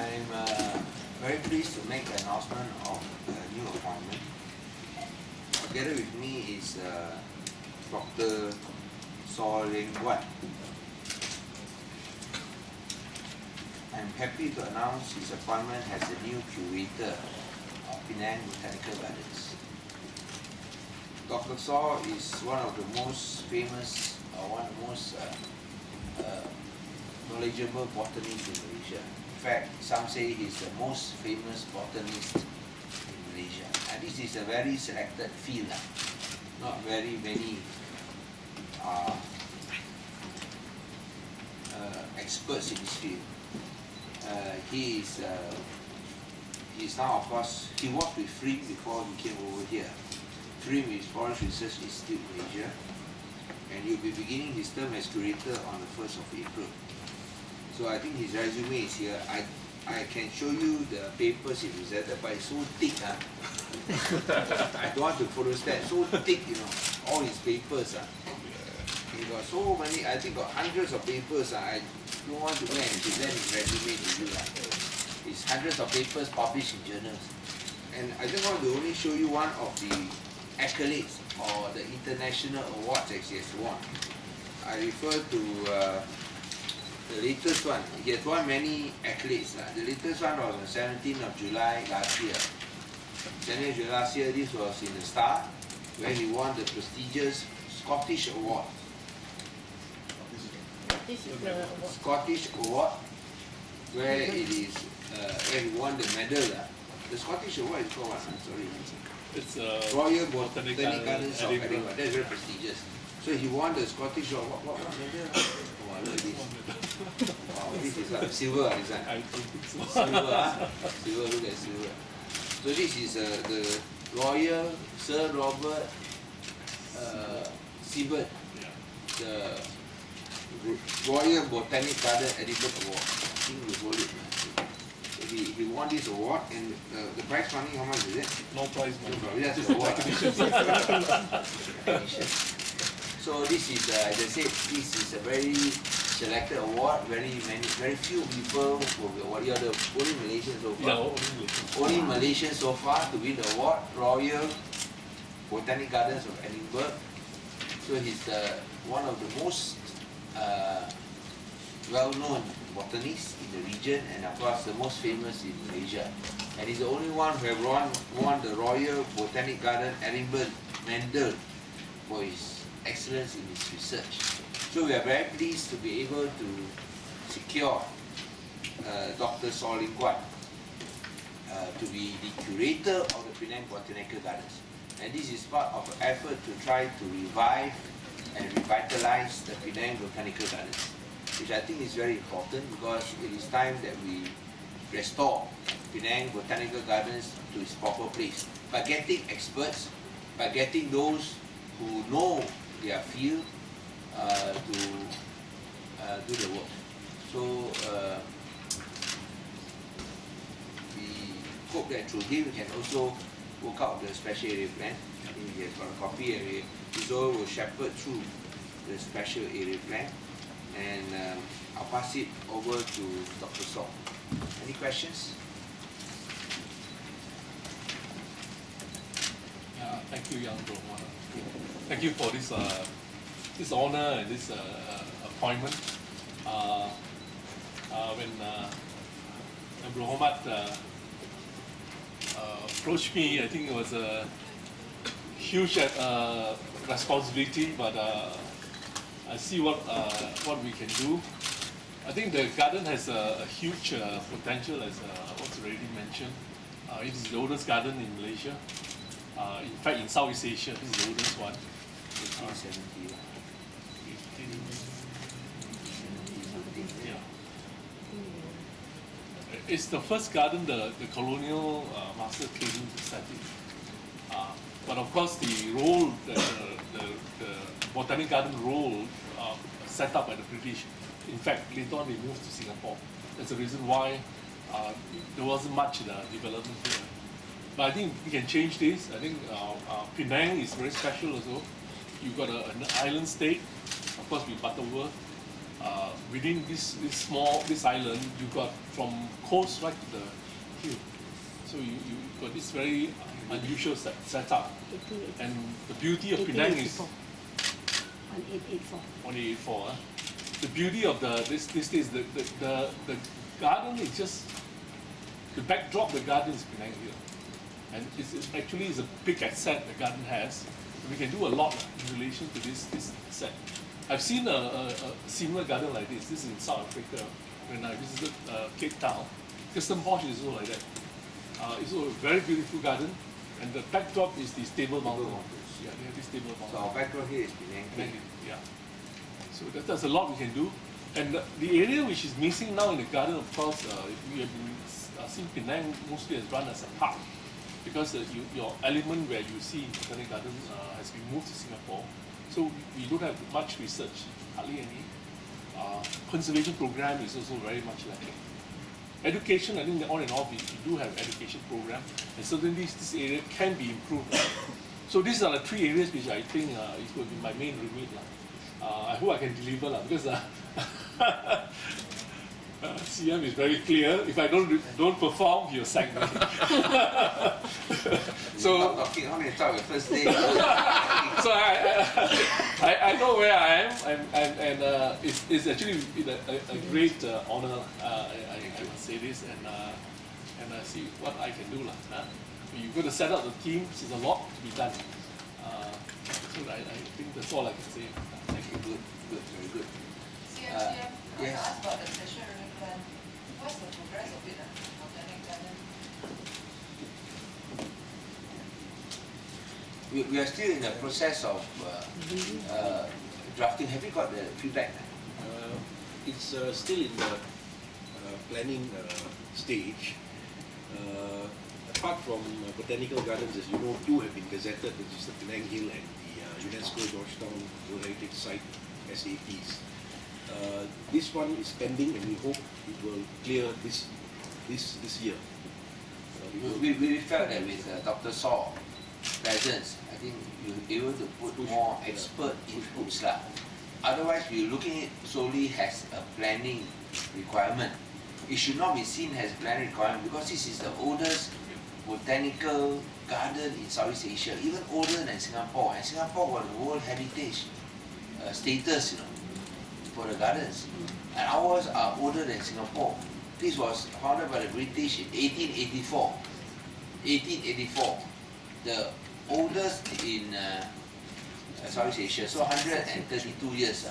I'm very pleased to make the announcement of a new appointment. Together with me is Dr. Leng Guan. I'm happy to announce his appointment as the new curator of Penang Botanical Gardens. Dr. Saw is one of the most famous, one of the most knowledgeable botanists in Malaysia. In fact, some say he's the most famous botanist in Malaysia. And this is a very selected field, not very many experts in this field. He's now, of course, he worked with Frim before he came over here. Frim is Forest Research Institute Malaysia, and he'll be beginning his term as curator on the 1st of April. So I think his resume is here. I can show you the papers he presented, but it's so thick. I don't want to photostat. So thick, you know, all his papers. He got so many, I think got hundreds of papers. I don't want to go and present his resume to you. It's hundreds of papers published in journals. And I just want to only show you one of the accolades or the international awards that he has won. I refer to the latest one. He has won many accolades. The latest one was on 17th of July last year. 17th of July last year, this was in the Star, where he won the prestigious Scottish Award. This is the award. Scottish Award, where it is, where he won the medal. The Scottish Award is called what? I'm sorry. It's Royal Botanical Gardens of Edinburgh. That's very prestigious. So he won the Scottish Award. What medal? Oh, look at this. Wow, this is like silver, is that? I don't think so. Silver, silver, look at silver. So this is the Royal Sir Robert Siebert, the Royal Botanic Garden Edinburgh Award. I think we hold it. So he won this award, and the prize money, how much is it? No prize money. That's the award. So this is, as I said, this is a very selected award. Very few people will be awarded. You're the only Malaysian so far. Yeah, only Malaysian so far to win the award. Royal Botanic Gardens of Edinburgh. So he's one of the most well-known botanists in the region, and of course the most famous in Malaysia. And he's the only one who have won the Royal Botanic Garden Edinburgh medal for his excellence in his research. So we are very pleased to be able to secure Dr. Leng Guan to be the curator of the Penang Botanical Gardens. And this is part of an effort to try to revive and revitalize the Penang Botanical Gardens, which I think is very important because it is time that we restore Penang Botanical Gardens to its proper place by getting experts, by getting those who know their field to do the work. So we hope that through him we can also work out the special area plan. I think we have got a copy, and we will shepherd through the special area plan, and I'll pass it over to Dr. Saw. Any questions? Thank you, Young Bro. Thank you for this this honor and this appointment. When Bro Homat approached me, I think it was a huge responsibility, but I see what we can do. I think the garden has a huge potential, as what's already mentioned. It is the oldest garden in Malaysia. In fact, in Southeast Asia, this is the oldest one. 1870. Yeah. It's the first garden the colonial master came to set it. But of course, the role, the botanic garden role set up by the British, in fact, later on they moved to Singapore. That's the reason why there wasn't much development here. But I think we can change this. I think Penang is very special also. You've got an island state, of course, with Butterworth. within this island, you got from coast right to the hill. So you got this very unusual setup. And the beauty of Penang is 1884. 1884. The beauty of this is the garden is just the backdrop. The garden is Penang Hill, and it's actually is a big asset the garden has. We can do a lot in relation to this set. I've seen a similar garden like this. This is in South Africa when I visited Cape Town. Custom Bosch is also like that. It's also a very beautiful garden, and the backdrop is the stable mountain. Yeah, they have this stable mountain. So our background here is Penang. Yeah. So there's a lot we can do. And the area which is missing now in the garden, of course, we have been seeing Penang mostly as run as a park, because your element where you see Botanic Garden has been moved to Singapore. So we don't have much research, hardly any. Conservation program is also very much lacking. Education, I think that on and off, we do have education program, and certainly this area can be improved. So these are the three areas which I think is going to be my main remit. I hope I can deliver because CM is very clear. If I don't perform, he'll sack me. So talking on and talk first day. So I know where I am, and it's actually a great honor. I would say this, and see what I can do. You're going to set up the team. There's a lot to be done. So I think that's all I can say. Thank you. Good, very good. CM, I yes. asked about the tertiary plan. What's the progress of it? Botanic Garden? We are still in the process of drafting. Have you got the feedback? It's still in the planning stage. Apart from Botanical Gardens, as you know, two have been gazetted, which is the Penang Hill and the UNESCO Georgetown World Heritage Site SAPs. This one is pending, and we hope it will clear this year. We felt that with Dr. Saw presence, I think you'll be able to put more expert inputs. Otherwise, we're looking at it solely as a planning requirement. It should not be seen as a planning requirement because this is the oldest botanical garden in Southeast Asia, even older than Singapore. And Singapore got the World Heritage status, for the gardens. And ours are older than Singapore. This was founded by the British in 1884. 1884, the oldest in Southeast Asia. So 132 years.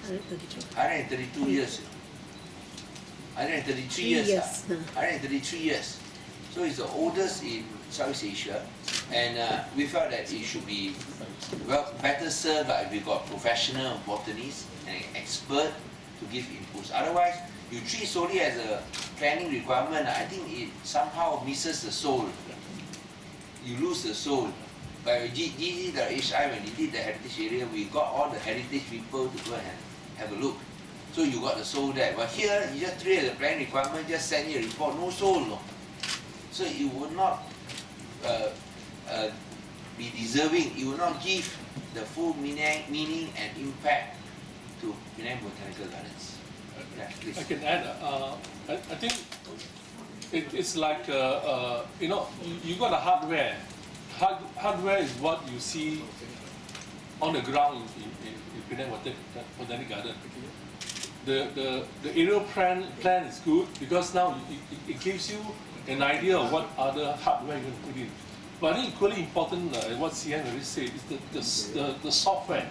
132 years. 133 years. 133 years. So it's the oldest in Southeast Asia, and we felt that it should be better served if we got professional botanists and expert to give inputs. Otherwise, you treat solely as a planning requirement. I think it somehow misses the soul. You lose the soul. But with GG.HI, when we did the heritage area, we got all the heritage people to go and have a look. So you got the soul there. But here, you just treat it as a planning requirement, just send me a report, no soul. No. So it would not be deserving, it would not give the full meaning and impact to Penang Botanical Gardens. Yeah, please. I can add. I think it's like you got a hardware. Hardware is what you see on the ground in Penang Botanic Garden. The aerial plan is good because now it gives you an idea of what other hardware you're going to put in. But I think equally important, what CN already said, is the software.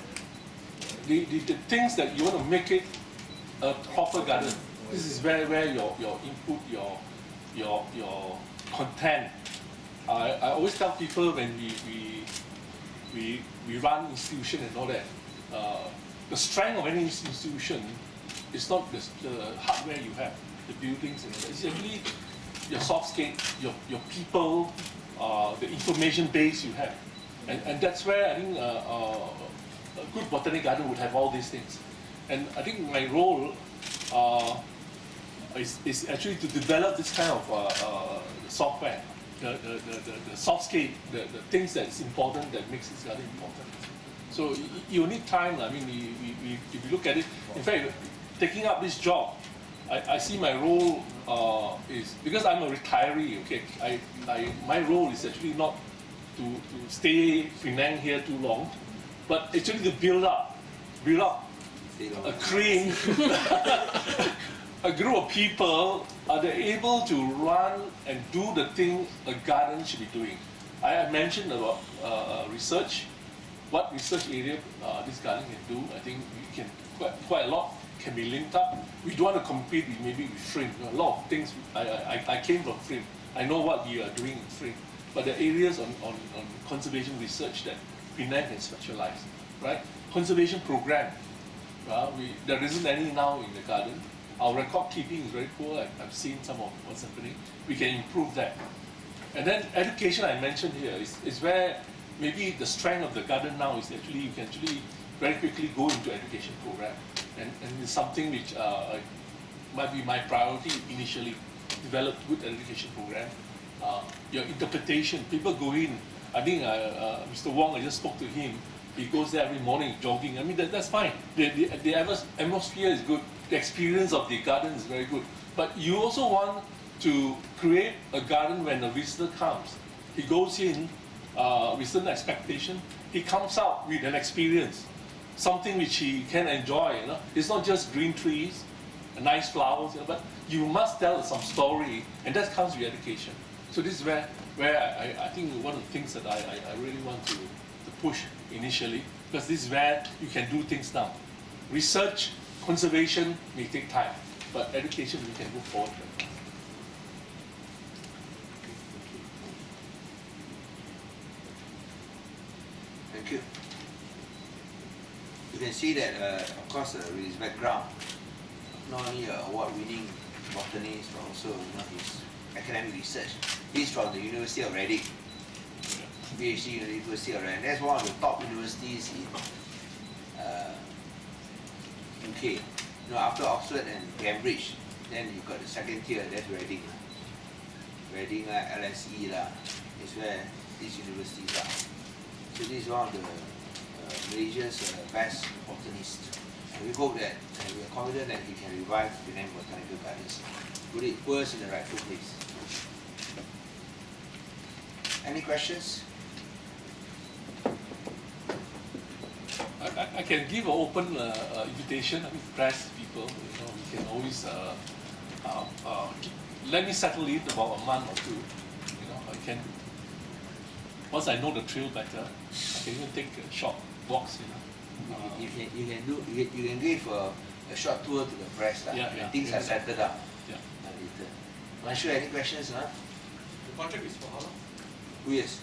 The things that you want to make it a proper garden. This is where your input, your content. I always tell people when we run institution and all that, the strength of any institution is not the hardware you have, the buildings and all that. It's actually your soft skill, your people, the information base you have, and that's where I think a good botanic garden would have all these things. And I think my role is actually to develop this kind of software, the soft skill, the things that is important that makes this garden important. So you need time. I mean, if you look at it, in fact, taking up this job, I see my role is, because I'm a retiree, okay, my role is actually not to stay Penang here too long, but actually to build up a crane, a group of people are they able to run and do the thing a garden should be doing. I mentioned about research, what research area this garden can do. I think we can quite a lot can be linked up. We don't want to compete with maybe with frame. A lot of things. I came from frame. I know what we are doing in frame, but the areas on conservation research that Penang can specialize, right? Conservation program. There isn't any now in the garden. Our record keeping is very poor. I've seen some of what's happening. We can improve that. And then education I mentioned here is where maybe the strength of the garden now is actually you can actually very quickly go into education program. And it's something which might be my priority initially. Develop good education program. Your interpretation, people go in. I think Mr. Wong, I just spoke to him. He goes there every morning jogging. I mean, that's fine. The atmosphere is good. The experience of the garden is very good. But you also want to create a garden when a visitor comes. He goes in with certain expectation. He comes out with an experience, something which he can enjoy. You know, it's not just green trees, nice flowers, you know, but you must tell some story, and that comes with education. So this is where I think one of the things that I really want to push initially, because this is where you can do things now. Research, conservation may take time, but education we can move forward. Thank you. You can see that, of course, with his background, not only award-winning botanist, but also his academic research. He's from the University of Reading, PhD University of Reading. That's one of the top universities in UK. You know, after Oxford and Cambridge, then you got the second tier. That's Reading. Reading, LSE is where these universities are. So this is one of the Malaysia's best botanists. And we hope that, and we are confident that he can revive Penang Botanical Gardens, put it first in the rightful place. Any questions? I can give an open invitation. I mean, press people. You know, we can always let me settle it about a month or two. You know, I can. Once I know the trail better, I can even take a short walks. You know, you can give a short tour to the press when things are settled up. Yeah. Later. Manshu, any questions? The contract is for how long? 2 years.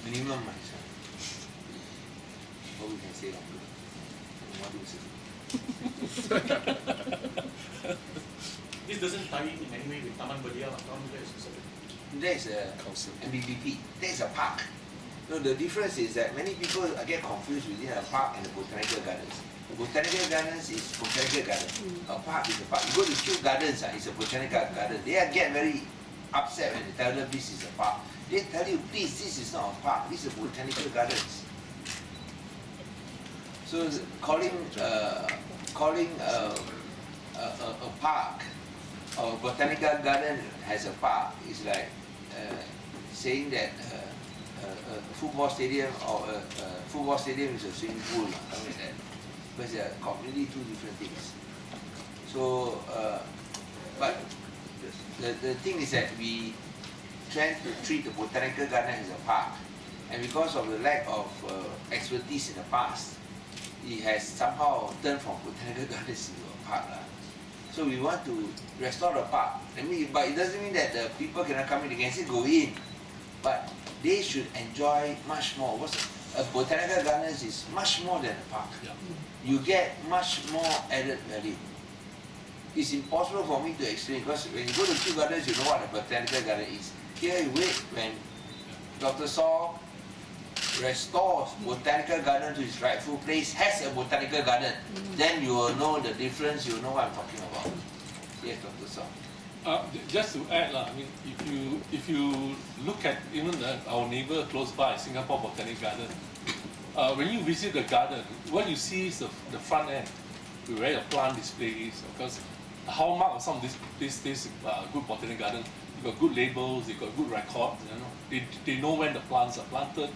Minimum, or we can say longer. What do you say? This doesn't tie in any way with Taman Berdia, Taman is specific. There is a MBBP. There is a park. No, the difference is that many people get confused between a park and the botanical gardens. Botanical gardens is botanical garden. A park is a park. You go to Kew Gardens, it's a botanical garden. They get very upset when they tell them this is a park. They tell you, please, this is not a park. This is a botanical gardens. So calling a park or a botanical garden as a park is like saying that a football stadium or a football stadium is a swimming pool, something like that. Because they are completely two different things. So, but the thing is that we try to treat the botanical garden as a park, and because of the lack of expertise in the past, it has somehow turned from botanical gardens into a park. So we want to restore the park. I mean, but it doesn't mean that the people cannot come in. They can still go in, but they should enjoy much more. A botanical gardens is much more than a park. Yeah. You get much more added value. It's impossible for me to explain because when you go to Kew Gardens, you know what a botanical garden is. Here you wait when Dr. Saw restores botanical garden to its rightful place, has a botanical garden, then you will know the difference, you will know what I'm talking about. Yes, Dr. Saw. Just to add, I mean, if you look at even our neighbor close by, Singapore Botanic Garden, when you visit the garden, what you see is the front end, where the plant displays. Because the hallmark of some of this good botanic garden, you got good labels, you got good records. You know, they know when the plants are planted,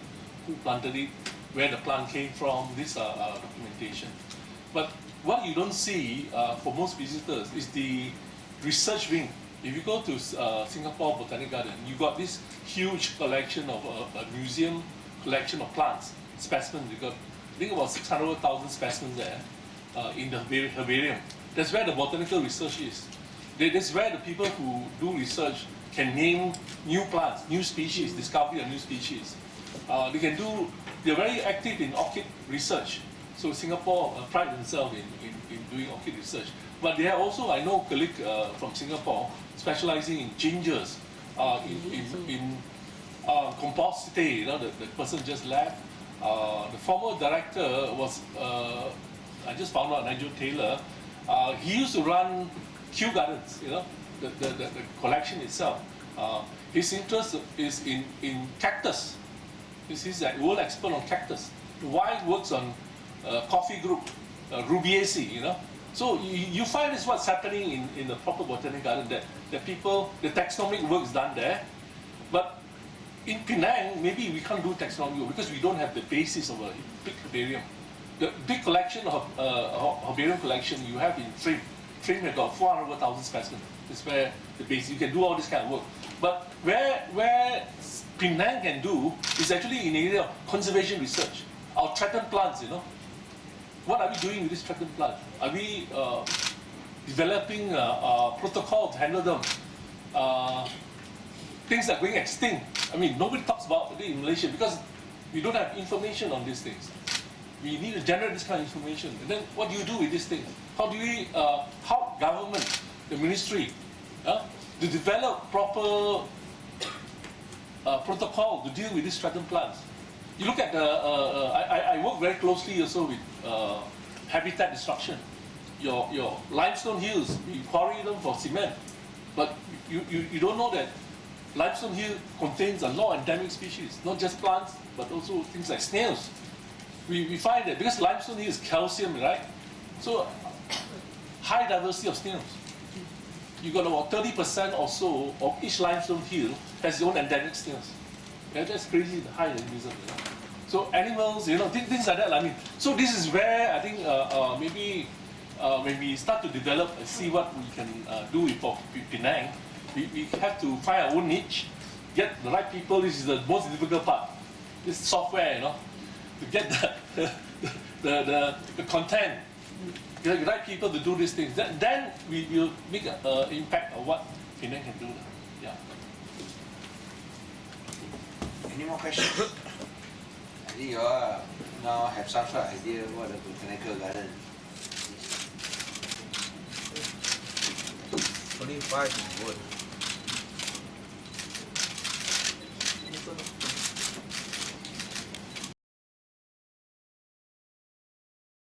who planted it, where the plant came from. This documentation. But what you don't see for most visitors is the research wing. If you go to Singapore Botanic Garden, you got this huge collection of a museum collection of plants, specimens. You got, I think, about 600,000 specimens there in the herbarium. That's where the botanical research is. That's where the people who do research can name new plants, new species, discovery of new species. They're very active in orchid research. So Singapore pride themselves in doing orchid research. But they are also, I know, a colleague from Singapore specializing in gingers, in compositae. You know, the person just left. The former director was, I just found out, Nigel Taylor. He used to run Kew Gardens, you know, the collection itself. His interest is in cactus. He's a world expert on cactus. The wife works on coffee group, Rubiaceae, you know. So you find this what's happening in the proper botanic garden, that people, the taxonomic work is done there. But in Penang, maybe we can't do taxonomic work because we don't have the basis of a big herbarium. The big collection of herbarium collection you have in Trim. Trim has got 400,000 specimens. It's where the base, you can do all this kind of work. But where Penang can do is actually in the area of conservation research. Our threatened plants, you know. What are we doing with this threatened plant? Are we developing a protocol to handle them? Things are going extinct. I mean, nobody talks about it in Malaysia because we don't have information on these things. We need to generate this kind of information. And then what do you do with these things? How do we help government, the ministry, to develop proper protocol to deal with these threatened plants? You look at I work very closely also with habitat destruction. Your limestone hills, we quarry them for cement, but you don't know that limestone hill contains a lot of endemic species, not just plants, but also things like snails. We find that because limestone hill is calcium, right? So high diversity of snails. You got about 30% or so of each limestone hill has its own endemic snails. Yeah, that's crazy, the high endemism. You know? So animals, you know, things like that. I mean, so this is where I think maybe when we start to develop and see what we can do with Penang, we have to find our own niche, get the right people. This is the most difficult part. This software, you know, to get the content, get the right people to do these things. Then we will make an impact of what Penang can do. Yeah. Any more questions? I think you all now have some sort of idea what a botanical garden is. Only 5 is good.